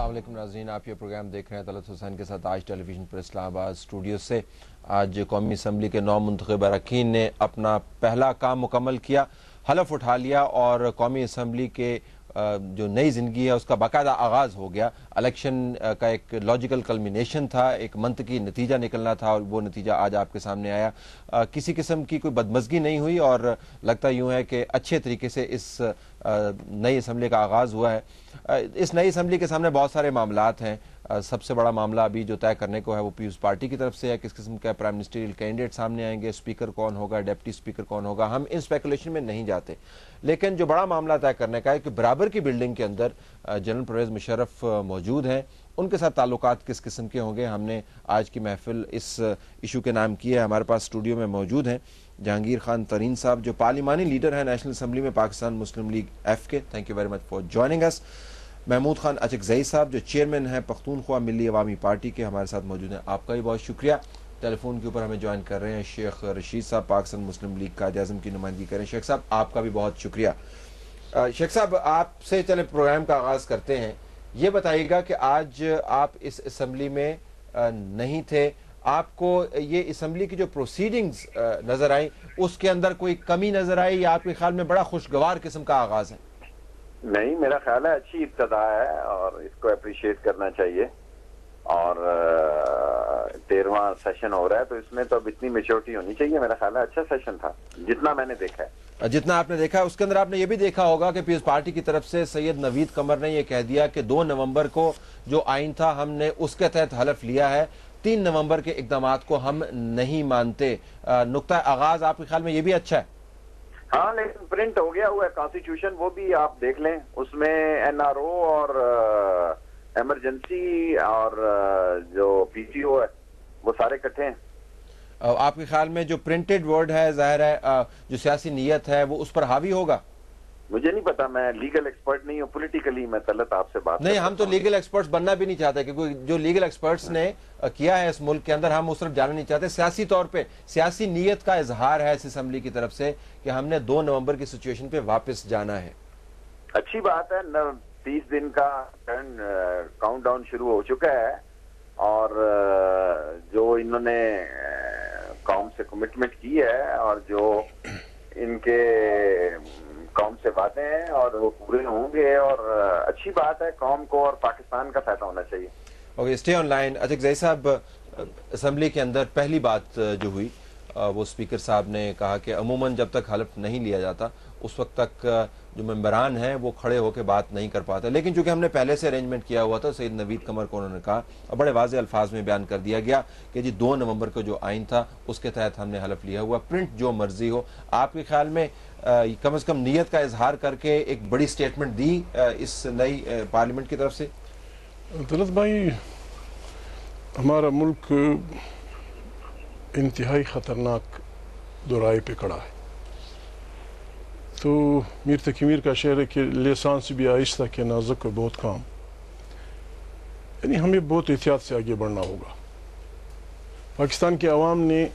السلام علیکم ناظرین، آپ یہ پروگرام دیکھ رہے ہیں طلعت حسین کے ساتھ آج ٹیلی ویژن پر اسلام آباد اسٹوڈیو سے۔ آج قومی اسمبلی کے 9 منتخب اراکین نے اپنا پہلا کام مکمل کیا، حلف اٹھا لیا اور قومی اسمبلی کے جو نئی زندگی ہے اس کا باقاعدہ آغاز ہو گیا۔ الیکشن کا ایک لاجیکل کلمینیشن تھا، ایک منطقی نتیجہ نکلنا تھا اور وہ نتیجہ آج آپ کے سامنے آیا۔ کسی قسم کی کوئی بدمزگی نہیں ہوئی اور لگتا یوں ہے کہ اچھے طریقے سے اس نئی اسمبلی کا آغاز ہوا ہے۔ اس نئی اسمبلی کے سامنے بہت سارے معاملات ہیں۔ سب سے بڑا معاملہ ابھی جو طے کرنے کو ہے وہ پیپلز پارٹی کی طرف سے ہے، کس قسم کا پرائم منسٹریل کینڈیڈیٹ سامنے آئیں گے، اسپیکر کون ہوگا، ڈپٹی اسپیکر کون ہوگا، ہم ان اسپیکولیشن میں نہیں جاتے۔ لیکن جو بڑا معاملہ طے کرنے کا ہے کہ برابر کی بلڈنگ کے اندر جنرل پرویز مشرف موجود ہیں، ان کے ساتھ تعلقات کس قسم کے ہوں گے۔ ہم نے آج کی محفل اس ایشو کے نام کی ہے۔ ہمارے پاس اسٹوڈیو میں موجود ہیں جہانگیر خان ترین صاحب جو پارلیمانی لیڈر ہیں نیشنل اسمبلی میں پاکستان مسلم لیگ ایف کے، thank you very much for joining اس۔ محمود خان اچکزئی صاحب جو چیئرمین ہیں پختونخوا ملی عوامی پارٹی کے، ہمارے ساتھ موجود ہیں، آپ کا بھی بہت شکریہ۔ ٹیلی فون کے اوپر ہمیں جوائن کر رہے ہیں شیخ رشید صاحب، پاکستان مسلم لیگ قائد اعظم کی نمائندگی کر رہے ہیں۔ شیخ صاحب آپ کا بھی بہت شکریہ۔ شیخ صاحب آپ سے چلے پروگرام کا آغاز کرتے ہیں، یہ بتائیے گا کہ آج آپ اس اسمبلی میں نہیں تھے، آپ کو یہ اسمبلی کی جو پروسیڈنگز نظر آئیں اس کے اندر کوئی کمی نظر آئی یا آپ کے خیال میں بڑا خوشگوار قسم کا آغاز ہے؟ نہیں، میرا خیال ہے اچھی ابتدا ہے اور اس کو اپریشیٹ کرنا چاہیے۔ اور 13واں سیشن ہو رہا ہے تو اس میں تو اب اتنی میچورٹی ہونی چاہیے۔ میرا خیال ہے اچھا سیشن تھا جتنا میں نے دیکھا ہے۔ جتنا آپ نے دیکھا ہے اس کے اندر آپ نے یہ بھی دیکھا ہوگا کہ پیپلز پارٹی کی طرف سے سید نوید قمر نے یہ کہہ دیا کہ 2 نومبر کو جو آئین تھا ہم نے اس کے تحت حلف لیا ہے، 3 نومبر کے اقدامات کو ہم نہیں مانتے۔ نقطہ آغاز آپ کے خیال میں یہ بھی اچھا ہے؟ ہاں، لیکن پرنٹ ہو گیا ہوا ہے کانسٹیٹیوشن، وہ بھی آپ دیکھ لیں، اس میں این آر او اور ایمرجنسی اور جو پی ٹی او ہے وہ سارے اکٹھے ہیں۔ آپ کے خیال میں جو پرنٹڈ ورڈ ہے ظاہر ہے جو سیاسی نیت ہے وہ اس پر حاوی ہوگا؟ مجھے نہیں پتا، میں لیگل ایکسپرٹ نہیں ہوں، پولیٹیکلی میں طلعت آپ سے بات نہیں، ہم تو لیگل ایکسپرٹس بننا بھی نہیں چاہتے کیونکہ جو لیگل ایکسپرٹس نے کیا ہے اس ملک کے اندر ہم اس طرف جانا نہیں چاہتے۔ سیاسی طور پہ سیاسی نیت کا اظہار ہے اس اسمبلی کی طرف سے کہ ہم نے 2 نومبر کی سچویشن پہ واپس جانا ہے۔ اچھی بات ہے، 30 دن کا کاؤنٹ ڈاؤن شروع ہو چکا ہے اور جو انہوں نے قوم سے کمٹمنٹ کی ہے اور جو ان کے قوم سے وعدے ہیں اور وہ پورے ہوں گے اور اچھی بات ہے، قوم کو اور پاکستان کا فائدہ ہونا چاہیے۔ Okay, stay on line. Achakzai صاحب، اسمبلی کے اندر پہلی بات جو ہوئی وہ اسپیکر صاحب نے کہا کہ عموماً جب تک حلف نہیں لیا جاتا اس وقت تک جو ممبران ہیں وہ کھڑے ہو کے بات نہیں کر پاتے، لیکن چونکہ ہم نے پہلے سے ارینجمنٹ کیا ہوا تھا سید نوید قمر کو انہوں نے کہا اور بڑے واضح الفاظ میں بیان کر دیا گیا کہ جی 2 نومبر کو جو آئین تھا اس کے تحت ہم نے حلف لیا ہوا، پرنٹ جو مرضی ہو۔ آپ کے خیال میں کم از کم نیت کا اظہار کر کے ایک بڑی سٹیٹمنٹ دی اس نئی پارلیمنٹ کی طرف سے؟ طلعت بھائی، ہمارا ملک انتہائی خطرناک دورائے پہ کڑا ہے، تو میر تقی میر کا شعر ہے کہ لسان سے بھی آہستہ کہ نازک اور بہت کام، یعنی ہمیں بہت احتیاط سے آگے بڑھنا ہوگا۔ پاکستان کے عوام نے،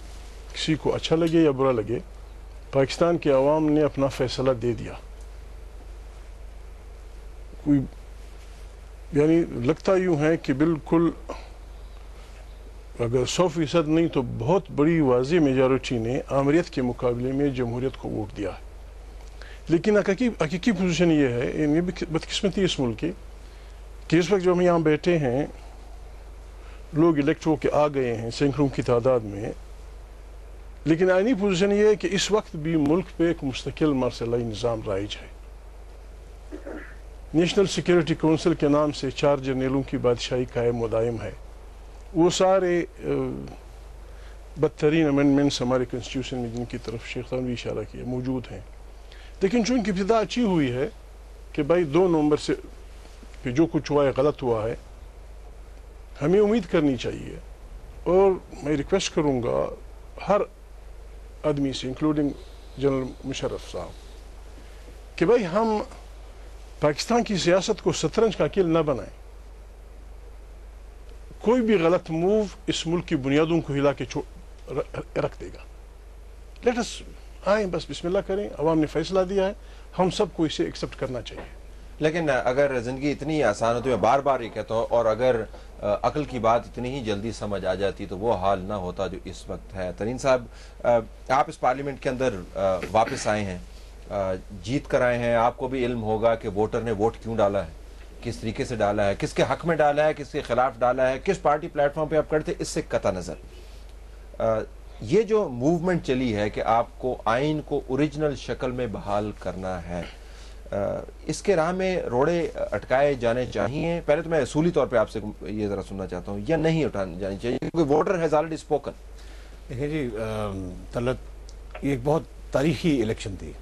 کسی کو اچھا لگے یا برا لگے، پاکستان کے عوام نے اپنا فیصلہ دے دیا۔ کوئی یعنی لگتا یوں ہے کہ بالکل اگر 100% نہیں تو بہت بڑی واضح میجورٹی نے آمریت کے مقابلے میں جمہوریت کو ووٹ دیا ہے۔ لیکن حقیقی پوزیشن یہ ہے، یہ بھی بدقسمتی اس ملک کی، کہ اس وقت جو ہم یہاں بیٹھے ہیں لوگ الیکٹ ہو کے آ گئے ہیں سینکڑوں کی تعداد میں، لیکن آئینی پوزیشن یہ ہے کہ اس وقت بھی ملک پہ ایک مستقل مرسلائی نظام رائج ہے۔ نیشنل سیکیورٹی کونسل کے نام سے 4 جرنیلوں کی بادشاہی قائم و دائم ہے۔ وہ سارے بدترین امینڈمنٹس ہمارے کنسٹیٹیوشن میں جن کی طرف شیخ صاحب نے اشارہ کیا موجود ہیں، لیکن چونکہ ابتدا اچھی ہوئی ہے کہ بھائی 2 نومبر سے کہ جو کچھ ہوا ہے غلط ہوا ہے، ہمیں امید کرنی چاہیے۔ اور میں ریکویسٹ کروں گا ہر آدمی سے، انکلوڈنگ جنرل مشرف صاحب، کہ بھائی ہم پاکستان کی سیاست کو شطرنج کا کھیل نہ بنائیں۔ کوئی بھی غلط موو اس ملک کی بنیادوں کو ہلا کے رکھ دے گا۔ لیٹ اس آئیں، بس بسم اللہ کریں، عوام نے فیصلہ دیا ہے، ہم سب کو اسے ایکسیپٹ کرنا چاہیے۔ لیکن اگر زندگی اتنی آسان ہوتی، میں بار بار یہ کہتا ہوں، اور اگر عقل کی بات اتنی ہی جلدی سمجھ آ جاتی تو وہ حال نہ ہوتا جو اس وقت ہے۔ ترین صاحب، آپ اس پارلیمنٹ کے اندر واپس آئے ہیں، جیت کر آئے ہیں، آپ کو بھی علم ہوگا کہ ووٹر نے ووٹ کیوں ڈالا ہے، کس طریقے سے ڈالا ہے، کس کے حق میں ڈالا ہے، کس کے خلاف ڈالا ہے، کس پارٹی پلیٹ فارم پہ آپ کرتے، اس سے قطع نظر یہ جو موومنٹ چلی ہے کہ آپ کو آئین کو اوریجنل شکل میں بحال کرنا ہے، اس کے راہ میں روڑے اٹکائے جانے چاہیے؟ پہلے تو میں اصولی طور پہ آپ سے یہ ذرا سننا چاہتا ہوں، یا نہیں اٹھانی جانی چاہیے کیونکہ ووٹر ہیز آلریڈی اسپوکن؟ دیکھیں جی طلعت، یہ ایک بہت تاریخی الیکشن تھی۔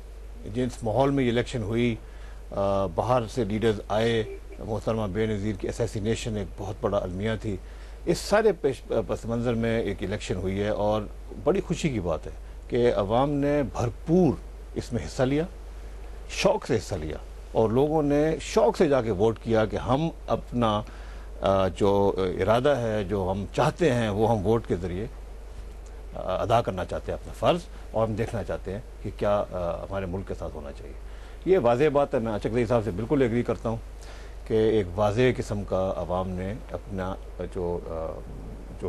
جس ماحول میں یہ الیکشن ہوئی، باہر سے لیڈرز آئے، محترمہ بے نظیر کی اسیسینیشن ایک بہت بڑا المیہ تھی، اس سارے پس منظر میں ایک الیکشن ہوئی ہے، اور بڑی خوشی کی بات ہے کہ عوام نے بھرپور اس میں حصہ لیا، شوق سے حصہ لیا، اور لوگوں نے شوق سے جا کے ووٹ کیا کہ ہم اپنا جو ارادہ ہے، جو ہم چاہتے ہیں، وہ ہم ووٹ کے ذریعے ادا کرنا چاہتے ہیں اپنا فرض، اور ہم دیکھنا چاہتے ہیں کہ کیا ہمارے ملک کے ساتھ ہونا چاہیے۔ یہ واضح بات ہے، میں اچکزئی صاحب سے بالکل ایگری کرتا ہوں کہ ایک واضح قسم کا عوام نے اپنا جو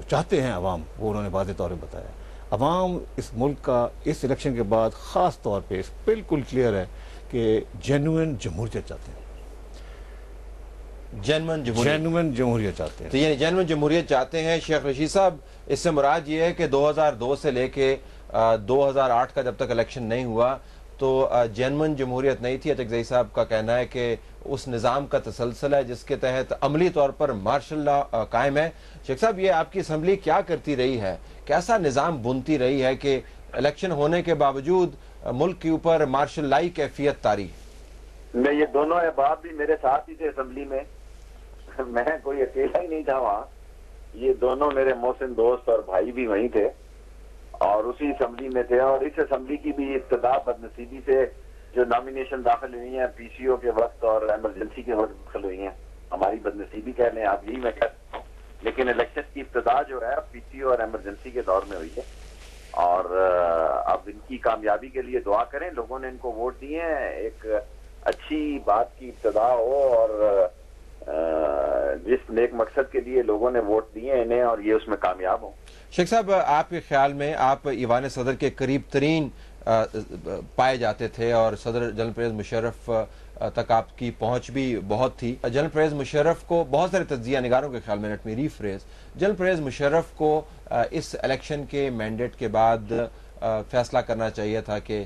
چاہتے ہیں عوام، وہ انہوں نے واضح طور پہ بتایا۔ عوام اس ملک کا اس الیکشن کے بعد خاص طور پہ بالکل کلیئر ہے کہ جینوئن جمہوریت چاہتے ہیں، جینوئن جمہوریت چاہتے ہیں۔ تو یعنی جینوئن جمہوریت چاہتے ہیں۔ شیخ رشید صاحب، اس سے مراد یہ ہے کہ 2002 سے لے کے 2008 کا جب تک الیکشن نہیں ہوا تو جینوئن جمہوریت نہیں تھی۔ اچکزئی صاحب کا کہنا ہے کہ اس نظام کا تسلسل ہے جس کے تحت عملی طور پر مارشل لا قائم ہے۔ شیخ صاحب، یہ آپ کی اسمبلی کیا کرتی رہی ہے، کیسا نظام بنتی رہی ہے کہ الیکشن ہونے کے باوجود ملک کے اوپر مارشل لائی کیفیت طاری؟ میں یہ دونوں احباب بھی میرے ساتھ ہی تھے اسمبلی میں، میں کوئی اکیلا ہی نہیں تھا وہاں، یہ دونوں میرے محسن دوست اور بھائی بھی وہیں تھے اور اسی اسمبلی میں تھے۔ اور اس اسمبلی کی بھی ابتدا بدنصیبی سے جو نامینیشن داخل ہوئی ہیں پی سی او کے وقت اور ایمرجنسی کے وقت داخل ہوئی ہیں، ہماری بدنصیبی کہہ لیں آپ، یہی میں کہتا ہوں، لیکن الیکشن کی ابتدا جو ہے پی سی او اور ایمرجنسی کے دور میں ہوئی ہے، اور اب ان کی کامیابی کے لیے دعا کریں، لوگوں نے ان کو ووٹ دیے ہیں، ایک اچھی بات کی ابتدا ہو، اور جس نیک مقصد کے لیے لوگوں نے ووٹ دیے انہیں، اور یہ اس میں کامیاب ہوں۔ شیخ صاحب، آپ کے خیال میں آپ ایوان صدر کے قریب ترین پائے جاتے تھے اور صدر جنرل پرویز مشرف تک آپ کی پہنچ بھی بہت تھی۔ جنرل پرویز مشرف کو، بہت سارے تجزیہ نگاروں کے خیال میں، let me rephrase, general Pervez Musharraf کو اس الیکشن کے مینڈیٹ کے بعد فیصلہ کرنا چاہیے تھا کہ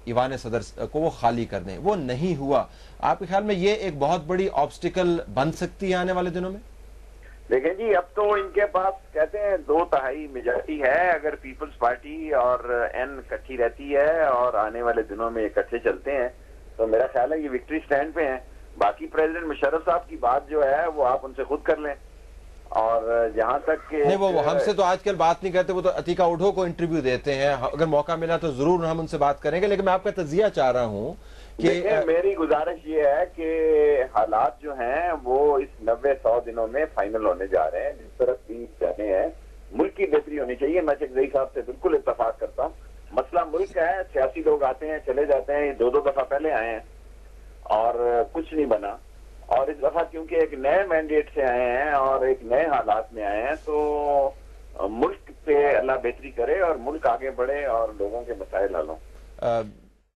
ایوان صدر کو وہ خالی کر دیں، وہ نہیں ہوا۔ آپ کے خیال میں یہ ایک بہت بڑی آبسٹیکل بن سکتی ہے آنے والے دنوں میں؟ دیکھیں جی، اب تو ان کے پاس کہتے ہیں 2/3 میجارٹی ہے، اگر پیپلز پارٹی اور این اکٹھی رہتی ہے اور آنے والے دنوں میں اکٹھے چلتے ہیں تو میرا خیال ہے یہ وکٹری سٹینڈ پہ ہیں۔ باقی پریزیڈنٹ مشرف صاحب کی بات جو ہے وہ آپ ان سے خود کر لیں، اور جہاں تک کہ نہیں، وہ ہم سے تو آج کل بات نہیں کرتے، وہ تو عتیقہ اڈھو کو انٹرویو دیتے ہیں، اگر موقع ملا تو ضرور ہم ان سے بات کریں گے، لیکن میں آپ کا تجزیہ چاہ رہا ہوں کہ میری گزارش یہ ہے کہ حالات جو ہیں وہ اس 90-100 دنوں میں فائنل ہونے جا رہے ہیں، جس طرح بھی جانے ہیں ملک کی بہتری ہونی چاہیے۔ میں اچکزئی صاحب سے بالکل اتفاق کرتا ہوں، مسئلہ ملک کا ہے، سیاسی لوگ آتے ہیں چلے جاتے ہیں، 2 دفعہ پہلے آئے ہیں اور کچھ نہیں بنا، اور اس دفعہ کیونکہ ایک نئے مینڈیٹ سے آئے ہیں اور ایک نئے حالات میں آئے ہیں تو ملک پہ اللہ بہتری کرے اور ملک آگے بڑھے اور لوگوں کے مسائل حل ہوں۔